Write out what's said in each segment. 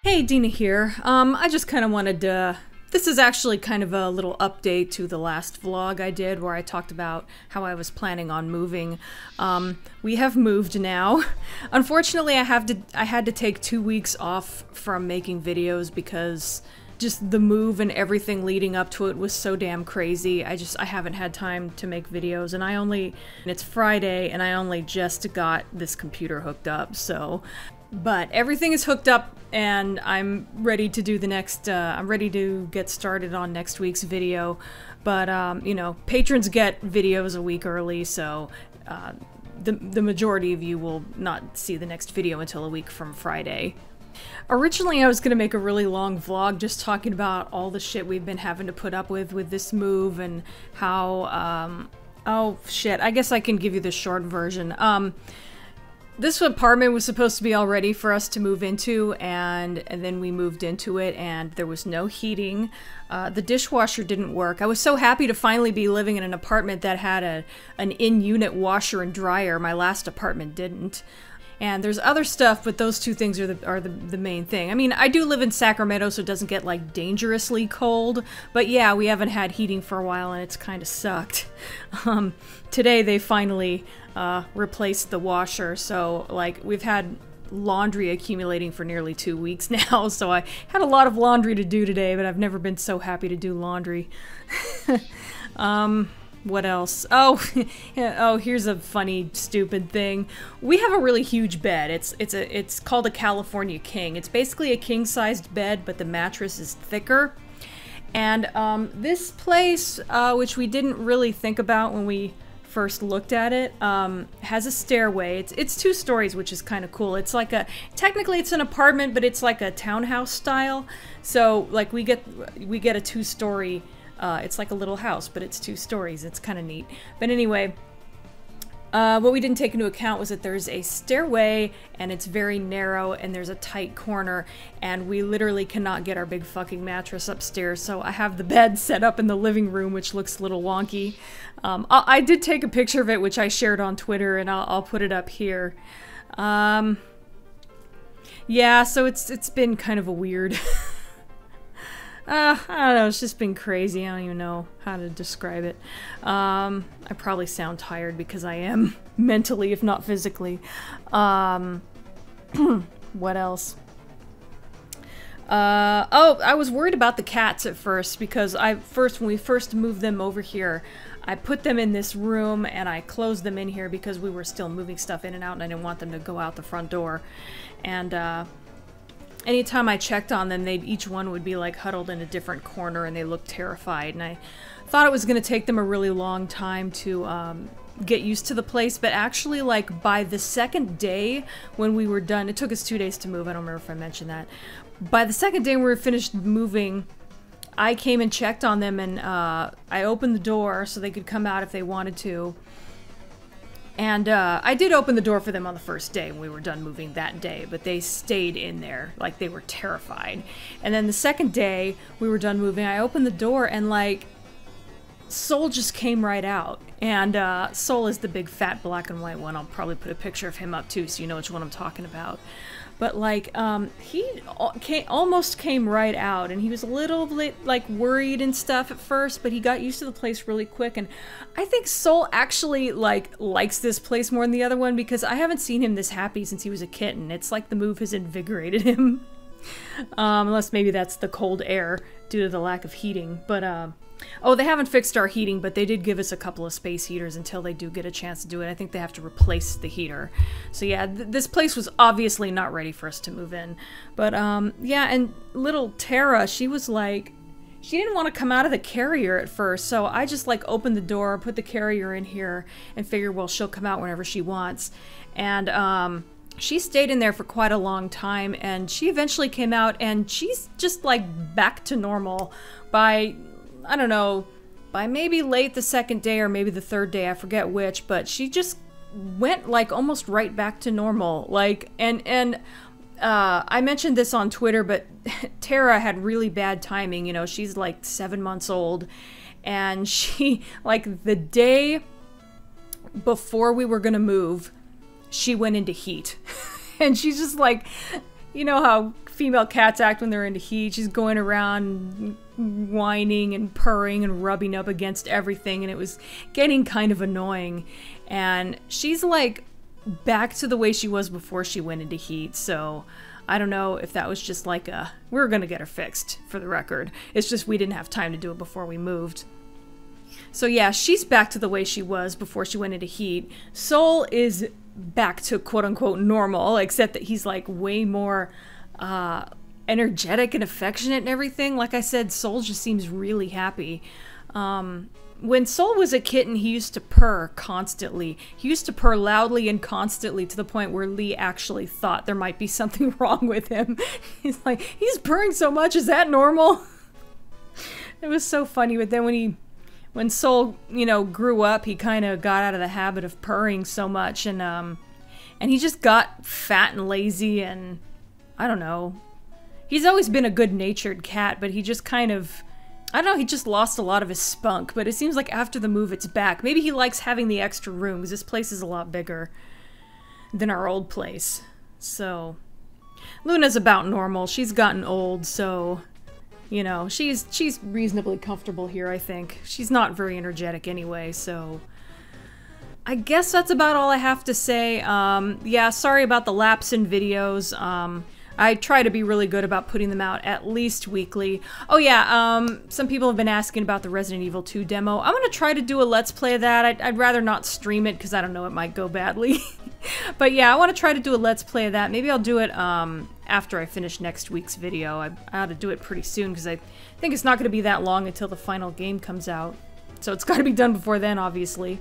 Hey, Dena here. I just kind of wanted to... This is actually kind of a little update to the last vlog I did where I talked about how I was planning on moving. We have moved now. Unfortunately, I had to take 2 weeks off from making videos because just the move and everything leading up to it was so damn crazy. I haven't had time to make videos, and it's Friday and I only just got this computer hooked up, so... But everything is hooked up and I'm ready to do the next, I'm ready to get started on next week's video. But, you know, patrons get videos a week early, so the majority of you will not see the next video until a week from Friday. Originally, I was going to make a really long vlog just talking about all the shit we've been having to put up with this move and how, oh shit, I guess I can give you the short version. This apartment was supposed to be all ready for us to move into, and then we moved into it, and there was no heating. The dishwasher didn't work. I was so happy to finally be living in an apartment that had an in-unit washer and dryer. My last apartment didn't. And there's other stuff, but those two things are the main thing. I mean, I do live in Sacramento, so it doesn't get, like, dangerously cold. But yeah, we haven't had heating for a while, and it's kind of sucked. Today they finally replaced the washer, so, like, we've had laundry accumulating for nearly 2 weeks now, so I had a lot of laundry to do today, but I've never been so happy to do laundry. What else? Oh, oh, here's a funny, stupid thing. We have a really huge bed. It's called a California King. It's basically a king-sized bed, but the mattress is thicker. And this place, which we didn't really think about when we first looked at it, has a stairway. It's 2 stories, which is kind of cool. It's like technically it's an apartment, but it's like a townhouse style. So like we get a 2-story. It's like a little house, but it's 2 stories. It's kind of neat. But anyway, what we didn't take into account was that there's a stairway, and it's very narrow, and there's a tight corner, and we literally cannot get our big fucking mattress upstairs, so I have the bed set up in the living room, which looks a little wonky. I did take a picture of it, which I shared on Twitter, and I'll put it up here. Yeah, so it's been kind of a weird... I don't know, it's just been crazy. I don't even know how to describe it. I probably sound tired because I am, mentally if not physically. What else? Oh, I was worried about the cats at first because when we first moved them over here, I put them in this room and I closed them in here because we were still moving stuff in and out and I didn't want them to go out the front door. And, anytime I checked on them, each one would be like huddled in a different corner and they looked terrified. And I thought it was going to take them a really long time to get used to the place. But actually, like, by the second day when we were done, it took us 2 days to move. I don't remember if I mentioned that. By the second day when we were finished moving, I came and checked on them and I opened the door so they could come out if they wanted to. And I did open the door for them on the first day when we were done moving that day, but they stayed in there, like they were terrified. And then the second day we were done moving, I opened the door and like Soul just came right out. And Soul is the big fat black and white one. I'll probably put a picture of him up too so you know which one I'm talking about. But like, he almost came right out, and he was a little bit, like, worried and stuff at first, but he got used to the place really quick, and I think Soul actually, like, likes this place more than the other one, because I haven't seen him this happy since he was a kitten. It's like the move has invigorated him. Unless maybe that's the cold air due to the lack of heating, but, oh, they haven't fixed our heating, but they did give us a couple of space heaters until they do get a chance to do it. I think they have to replace the heater. So yeah, this place was obviously not ready for us to move in. But yeah, and little Tara, she was like, she didn't want to come out of the carrier at first, so I just like opened the door, put the carrier in here, and figured, well, she'll come out whenever she wants. And she stayed in there for quite a long time, and she eventually came out, and she's just like back to normal by... I don't know, by maybe late the second day or maybe the third day, I forget which, but she just went like almost right back to normal. Like, and I mentioned this on Twitter, but Tara had really bad timing. You know, she's like 7 months old, and she, like, the day before we were gonna move, she went into heat. And she's just like, you know how female cats act when they're into heat. She's going around whining and purring and rubbing up against everything, and it was getting kind of annoying. And she's like back to the way she was before she went into heat, so I don't know if that was just like we're gonna get her fixed, for the record. It's just we didn't have time to do it before we moved. So yeah, she's back to the way she was before she went into heat. Soul is back to quote-unquote normal, except that he's like way more energetic and affectionate and everything. Like I said, Soul just seems really happy. When Soul was a kitten, he used to purr constantly. He used to purr loudly and constantly to the point where Lee actually thought there might be something wrong with him. He's like, he's purring so much, is that normal? It was so funny, but then when Soul, you know, grew up, he kind of got out of the habit of purring so much, and he just got fat and lazy, and I don't know. He's always been a good-natured cat, but he just kind of, I don't know, he just lost a lot of his spunk, but it seems like after the move it's back. Maybe he likes having the extra room, because this place is a lot bigger than our old place. So, Luna's about normal. She's gotten old, so, you know, she's reasonably comfortable here, I think. She's not very energetic anyway, so I guess that's about all I have to say. Yeah, sorry about the lapse in videos. I try to be really good about putting them out at least weekly. Oh yeah, some people have been asking about the Resident Evil 2 demo. I'm gonna try to do a Let's Play of that. I'd rather not stream it because I don't know, it might go badly. But yeah, I want to try to do a Let's Play of that. Maybe I'll do it after I finish next week's video. I ought to do it pretty soon because I think it's not going to be that long until the final game comes out. So it's got to be done before then, obviously.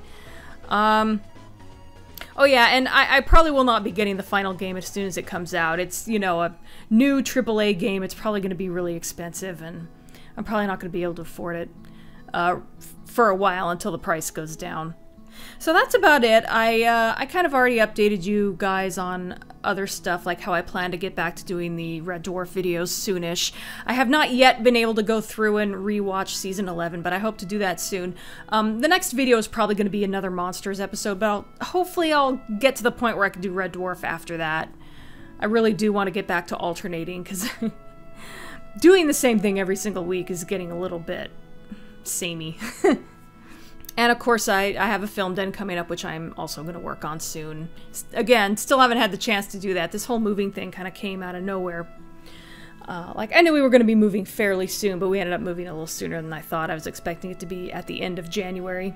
Oh yeah, and I probably will not be getting the final game as soon as it comes out. It's, you know, a new AAA game. It's probably going to be really expensive, and I'm probably not going to be able to afford it for a while until the price goes down. So that's about it. I kind of already updated you guys on other stuff, like how I plan to get back to doing the Red Dwarf videos soonish. I have not yet been able to go through and rewatch Season 11, but I hope to do that soon. The next video is probably going to be another Monsters episode, but hopefully I'll get to the point where I can do Red Dwarf after that. I really do want to get back to alternating, because doing the same thing every single week is getting a little bit samey. And of course, I have a film den coming up, which I'm also going to work on soon. Again, still haven't had the chance to do that. This whole moving thing kind of came out of nowhere. Like, I knew we were going to be moving fairly soon, but we ended up moving a little sooner than I thought. I was expecting it to be at the end of January.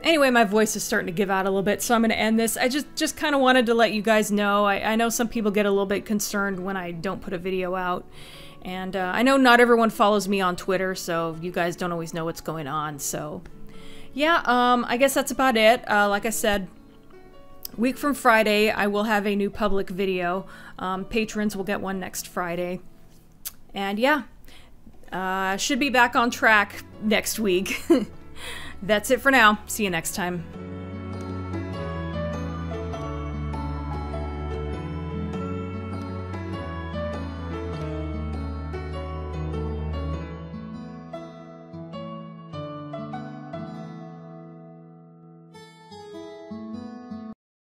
Anyway, my voice is starting to give out a little bit, so I'm going to end this. I just kind of wanted to let you guys know. I know some people get a little bit concerned when I don't put a video out. And I know not everyone follows me on Twitter, so you guys don't always know what's going on, so yeah, I guess that's about it. Like I said, week from Friday, I will have a new public video. Patrons will get one next Friday. And yeah, should be back on track next week. That's it for now. See you next time.